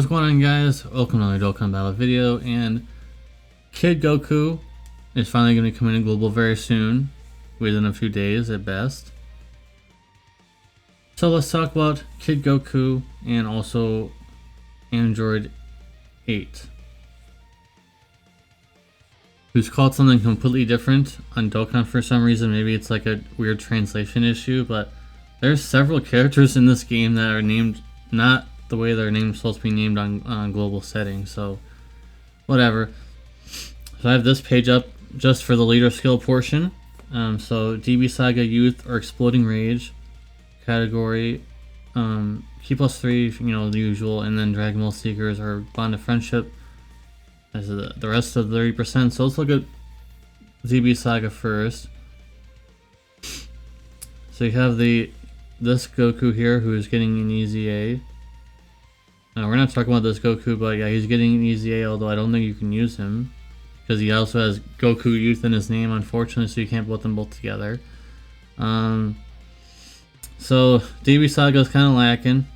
What's going on, guys? Welcome to another Dokkan Battle video, and Kid Goku is finally going to be coming to global very soon, within a few days at best. So let's talk about Kid Goku and also Android 8, who's called something completely different on Dokkan for some reason. Maybe it's like a weird translation issue, but there's several characters in this game that are named not the way their name's supposed to be named on global settings, so whatever. So I have this page up just for the leader skill portion. So DB Saga, Youth, or Exploding Rage category, Key +3, you know, the usual, and then Dragon Ball Seekers or Bond of Friendship as the rest of the 30%. So let's look at DB Saga first. So you have this Goku here, who is getting an easy A. Now, we're not talking about this Goku, but yeah, he's getting an easy A, although I don't think you can use him, because he also has Goku Youth in his name, unfortunately, so you can't put them both together. So DB Saga is kind of lacking.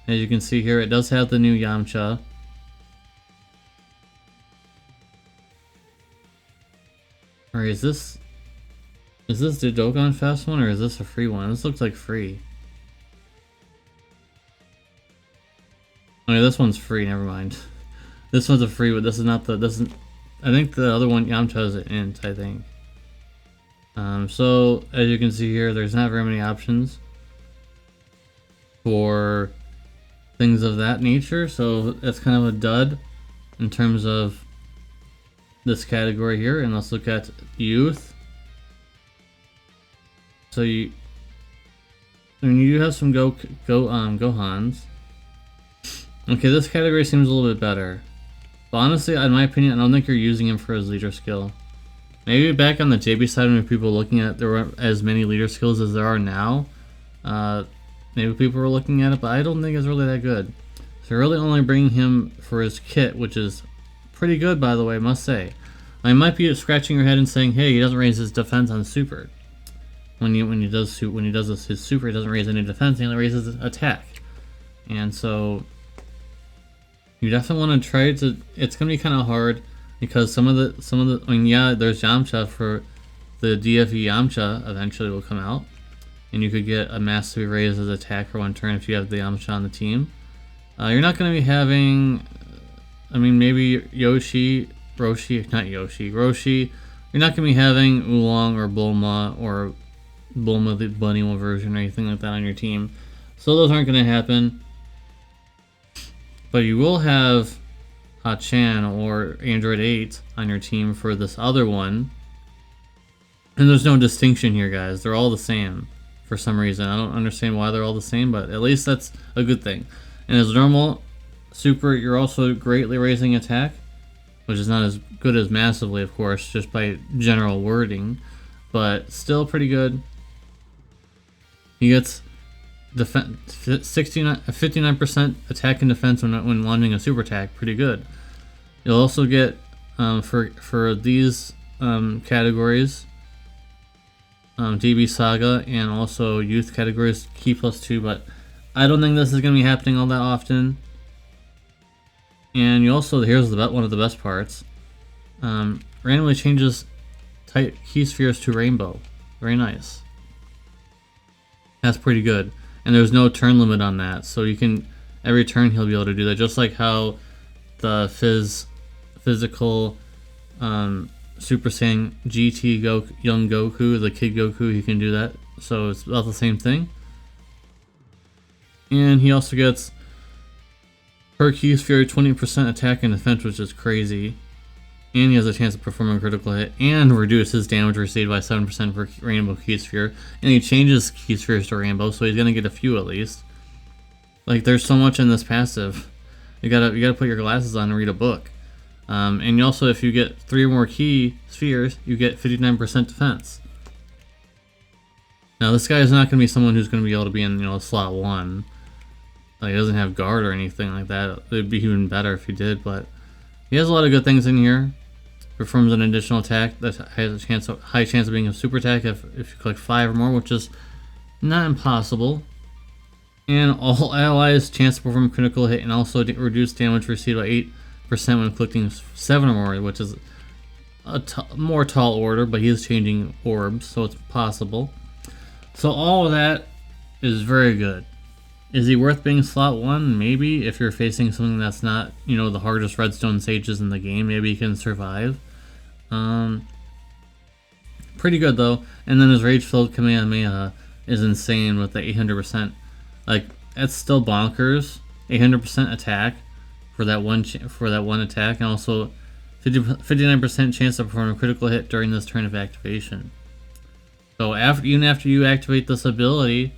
As you can see here, it does have the new Yamcha. Or is this the Dokkan Fest one, or is this a free one? This looks like free. Okay, this one's free, never mind. This one's a free, but this is not the, I think the other one, Yamcha, is an int, I think. So, as you can see here, there's not very many options for things of that nature, so that's kind of a dud in terms of this category here. And let's look at Youth. So you do have some Gohans. Okay, this category seems a little bit better. But honestly, in my opinion, I don't think you're using him for his leader skill. Maybe back on the JB side, when people were looking at, there weren't as many leader skills as there are now. Maybe people were looking at it, but I don't think it's really that good. So you're really only bringing him for his kit, which is pretty good, by the way, I must say. I might be scratching your head and saying, hey, he doesn't raise his defense on super. When he does his super, he doesn't raise any defense, he only raises attack. And so you definitely want to try to. It's gonna be kind of hard because some of the. I mean, yeah, there's Yamcha for the DFE Yamcha eventually will come out, and you could get a massive raise as attack for one turn if you have the Yamcha on the team. You're not gonna be having. I mean, maybe Roshi. You're not gonna be having Oolong or Bulma the bunny version or anything like that on your team, so those aren't gonna happen. But you will have Ha-Chan or Android 8 on your team for this other one. And there's no distinction here, guys. They're all the same for some reason. I don't understand why they're all the same, but at least that's a good thing. And as normal, super, you're also greatly raising attack, which is not as good as massively, of course, just by general wording, but still pretty good. He gets 59% attack and defense when launching a super attack, pretty good. You'll also get for these categories, DB Saga and also Youth categories, Key +2, but I don't think this is going to be happening all that often. And you also, here's one of the best parts, randomly changes type key spheres to rainbow. Very nice. That's pretty good. And there's no turn limit on that, so you can, every turn he'll be able to do that, just like how the physical Super Saiyan GT Young Goku, the Kid Goku, he can do that, so it's about the same thing. And he also gets per key sphere 20% attack and defense, which is crazy. And he has a chance of performing a critical hit and reduce his damage received by 7% per rainbow key sphere. And he changes key spheres to rainbow, so he's gonna get a few at least. Like, there's so much in this passive. You gotta put your glasses on and read a book. And you also, if you get 3 or more key spheres, you get 59% defense. Now, this guy is not gonna be someone who's gonna be able to be in, you know, slot 1. Like, he doesn't have guard or anything like that. It'd be even better if he did, but he has a lot of good things in here. Performs an additional attack that has a high chance of being a super attack if you click 5 or more, which is not impossible. And all allies chance to perform a critical hit and also reduce damage received by 8% when collecting 7 or more, which is a more tall order, but he is changing orbs, so it's possible. So all of that is very good. Is he worth being slot 1? Maybe, if you're facing something that's not, you know, the hardest redstone sages in the game, maybe he can survive. Pretty good though. And then his rage-filled Kamehameha is insane with the 800%. Like, that's still bonkers. 800% attack for that one attack, and also 59% chance to perform a critical hit during this turn of activation. So even after you activate this ability,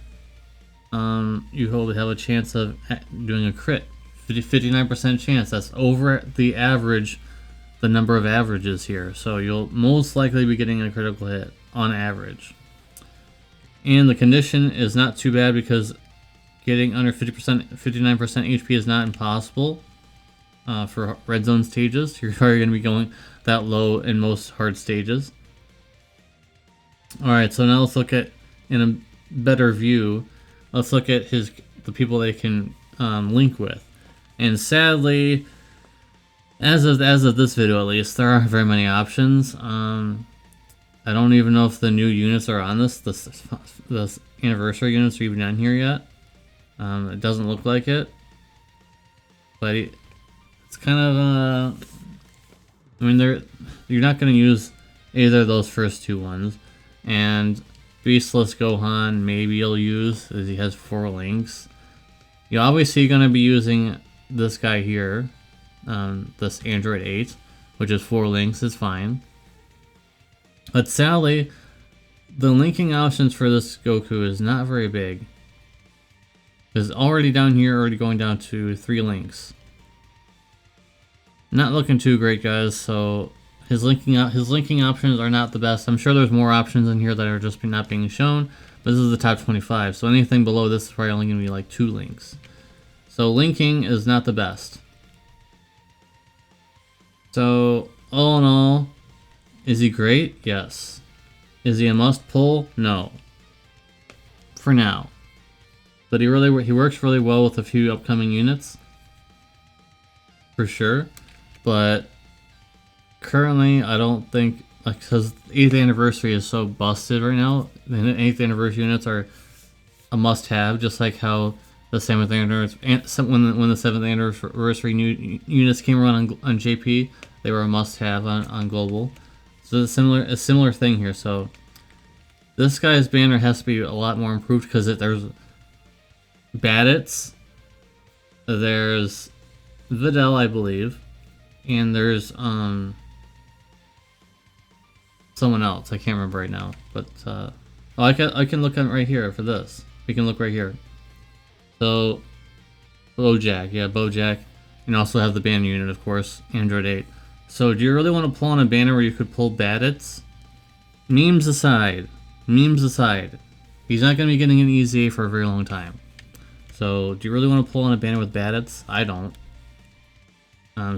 you will have a chance of doing a crit. 59% chance. That's over the average, the number of averages here. So you'll most likely be getting a critical hit on average. And the condition is not too bad because getting under 59% HP is not impossible for red zone stages. You're probably going to be going that low in most hard stages. Alright, so now let's look at, in a better view, let's look at the people they can link with. And sadly, as of this video at least, there aren't very many options. I don't even know if the new units are on this. The anniversary units are even on here yet. It doesn't look like it. But it's kind of, I mean, you're not going to use either of those first two ones. And Beastless Gohan, maybe you'll use, as he has 4 links. You're obviously going to be using this guy here, this Android 8, which is 4 links, is fine. But sadly, the linking options for this Goku is not very big. It's already down here, already going down to 3 links. Not looking too great, guys, so his linking options are not the best. I'm sure there's more options in here that are just not being shown, but this is the top 25, so anything below this is probably only going to be like 2 links. So linking is not the best. So all in all, is he great? Yes. Is he a must pull? No. For now. But he works really well with a few upcoming units. For sure. But currently, I don't think, like, because 8th anniversary is so busted right now, the 8th anniversary units are a must-have, just like how the 7th anniversary, when the 7th anniversary new units came around on JP, they were a must-have on Global. So it's a similar thing here. So this guy's banner has to be a lot more improved because there's Badits, there's Videl, I believe, and there's someone else. I can't remember right now, but oh, I can look at it right here for this. We can look right here. So Bojack, yeah, Bojack, and also have the banner unit, of course, Android 8. So do you really want to pull on a banner where you could pull Badits? Memes aside, he's not going to be getting an EZA for a very long time. So do you really want to pull on a banner with Badits? I don't.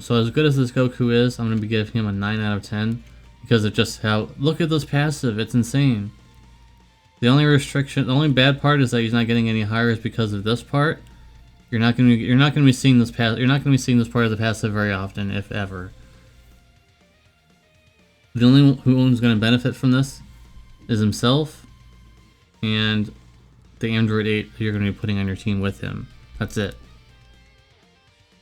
So as good as this Goku is, I'm going to be giving him a 9 out of 10 because of just how, look at this passive, it's insane. The only bad part is that he's not getting any higher is because of this part. You're not going to be seeing this part of the passive very often, if ever. The only one who's going to benefit from this is himself and the Android 8 you're going to be putting on your team with him. That's it.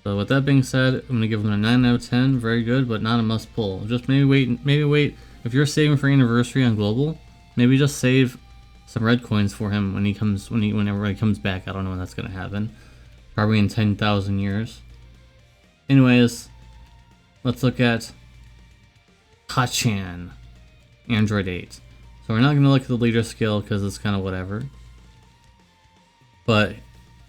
So with that being said, I'm going to give him a 9 out of 10. Very good, but not a must pull. Just maybe wait. If you're saving for anniversary on Global, maybe just save some red coins for him whenever he comes back. I don't know when that's going to happen. Probably in 10,000 years. Anyways, let's look at Hachan, Android 8. So we're not going to look at the leader skill because it's kind of whatever. But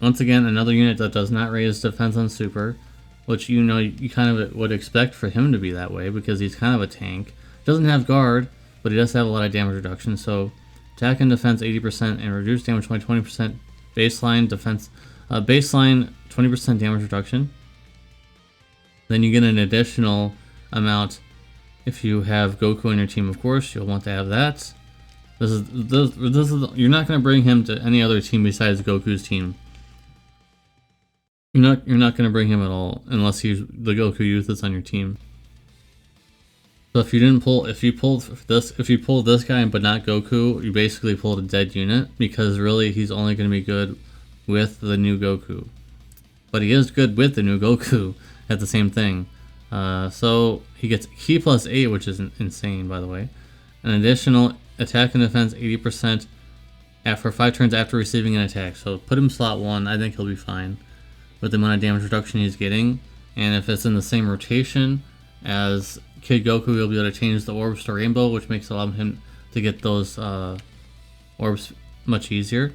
once again, another unit that does not raise defense on super, which you kind of would expect for him to be that way because he's kind of a tank. Doesn't have guard, but he does have a lot of damage reduction. So attack and defense 80% and reduce damage by 20%. Baseline defense, baseline 20% damage reduction. Then you get an additional amount. If you have Goku on your team, of course, you'll want to have that. You're not going to bring him to any other team besides Goku's team. You're not gonna bring him at all unless the Goku youth is on your team. So if you pulled this guy but not Goku, you basically pulled a dead unit, because really he's only gonna be good with the new Goku. But he is good with the new Goku at the same thing. So he gets Ki plus 8, which is insane, by the way. An additional attack and defense 80% for 5 turns after receiving an attack. So put him slot 1, I think he'll be fine with the amount of damage reduction he's getting. And if it's in the same rotation as Kid Goku, he'll be able to change the orbs to rainbow, which makes it allow him to get those orbs much easier.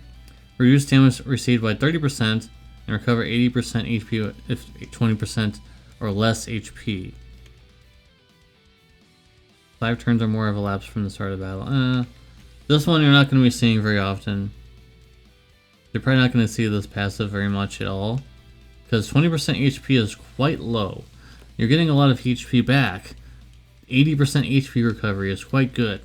Reduce damage received by 30% and recover 80% HP if 20% or less HP. 5 turns or more have elapsed from the start of battle. This one you're not going to be seeing very often. You're probably not going to see this passive very much at all, because 20% HP is quite low. You're getting a lot of HP back. 80% HP recovery is quite good.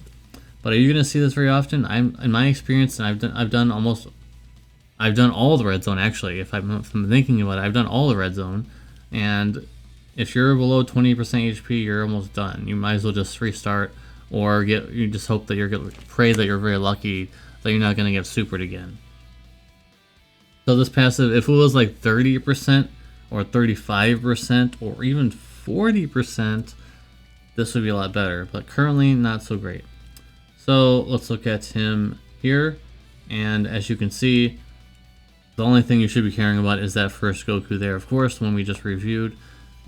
But are you going to see this very often? In my experience, and I've done all the red zone, actually. If I'm thinking about it, I've done all the red zone, and if you're below 20% HP, you're almost done. You might as well just restart, or you just hope that pray that you're very lucky that you're not going to get supered again. So this passive, if it was like 30% or 35% or even 40%, this would be a lot better, but currently not so great. So let's look at him here, and as you can see, the only thing you should be caring about is that first Goku there, of course, the one we just reviewed.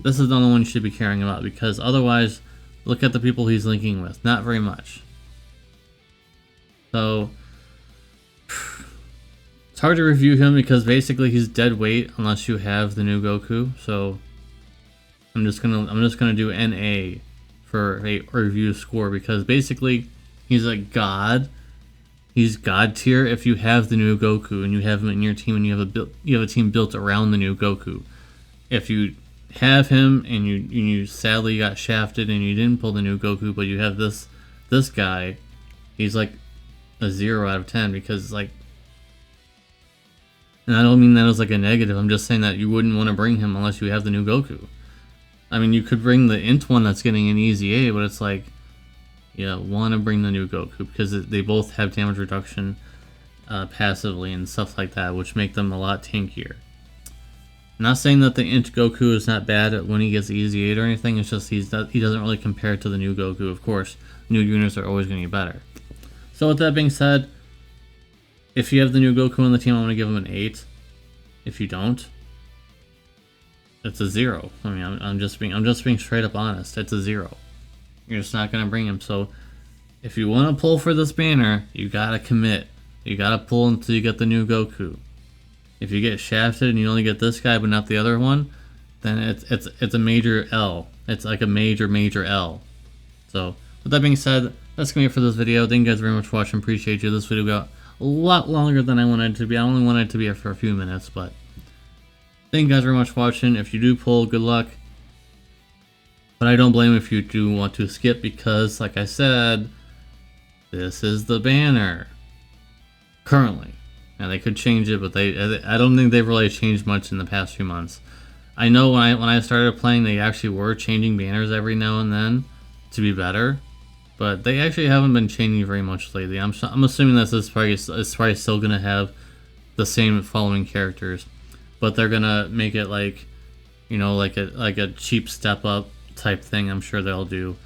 This is the only one you should be caring about, because otherwise, look at the people he's linking with. Not very much. So it's hard to review him because basically he's dead weight unless you have the new Goku. So I'm just gonna do NA for a review score, because basically he's a god. He's god tier if you have the new Goku and you have him in your team and you have a team built around the new Goku. If you have him and you sadly got shafted and you didn't pull the new Goku, but you have this guy, he's like a 0 out of 10, because like, and I don't mean that as like a negative, I'm just saying that you wouldn't want to bring him unless you have the new Goku. I mean, you could bring the int one that's getting an easy A, but it's like, yeah, want to bring the new Goku because they both have damage reduction passively and stuff like that, which make them a lot tankier. I'm not saying that the int Goku is not bad when he gets easy 8 or anything, it's just he doesn't really compare to the new Goku. Of course, new units are always going to be better. So with that being said, if you have the new Goku on the team, I'm going to give him an 8. If you don't, it's a 0. I mean, I'm just being straight up honest. It's a 0. You're just not going to bring him. So if you want to pull for this banner, you got to commit. You got to pull until you get the new Goku. If you get shafted and you only get this guy but not the other one, then it's a major L. It's like a major L. So with that being said, that's going to be it for this video. Thank you guys very much for watching. Appreciate you. This video got a lot longer than I wanted it to be. I only wanted it to be for a few minutes, but thank you guys very much for watching. If you do pull, good luck. But I don't blame if you do want to skip, because like I said, this is the banner currently. Now they could change it, but I don't think they've really changed much in the past few months. I know when I started playing, they actually were changing banners every now and then to be better, but they actually haven't been changing very much lately. I'm assuming that this is probably still gonna have the same following characters, but they're gonna make it like, you know, like a cheap step up type thing. I'm sure they'll do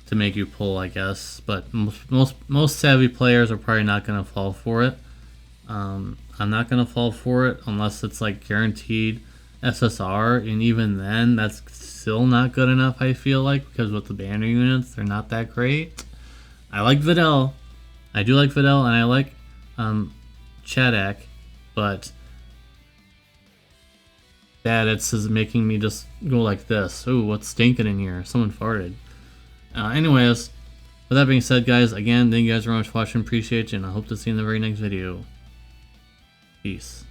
to make you pull, I guess. But most savvy players are probably not gonna fall for it. I'm not gonna fall for it unless it's like guaranteed SSR, and even then, that's still not good enough. I feel like, because with the banner units, they're not that great. I like Videl. I do like Videl, and I like Chadak, but that it's making me just go like this. Ooh, what's stinking in here? Someone farted. Anyways, with that being said, guys, again, thank you guys very much for watching. Appreciate you, and I hope to see you in the very next video. Peace.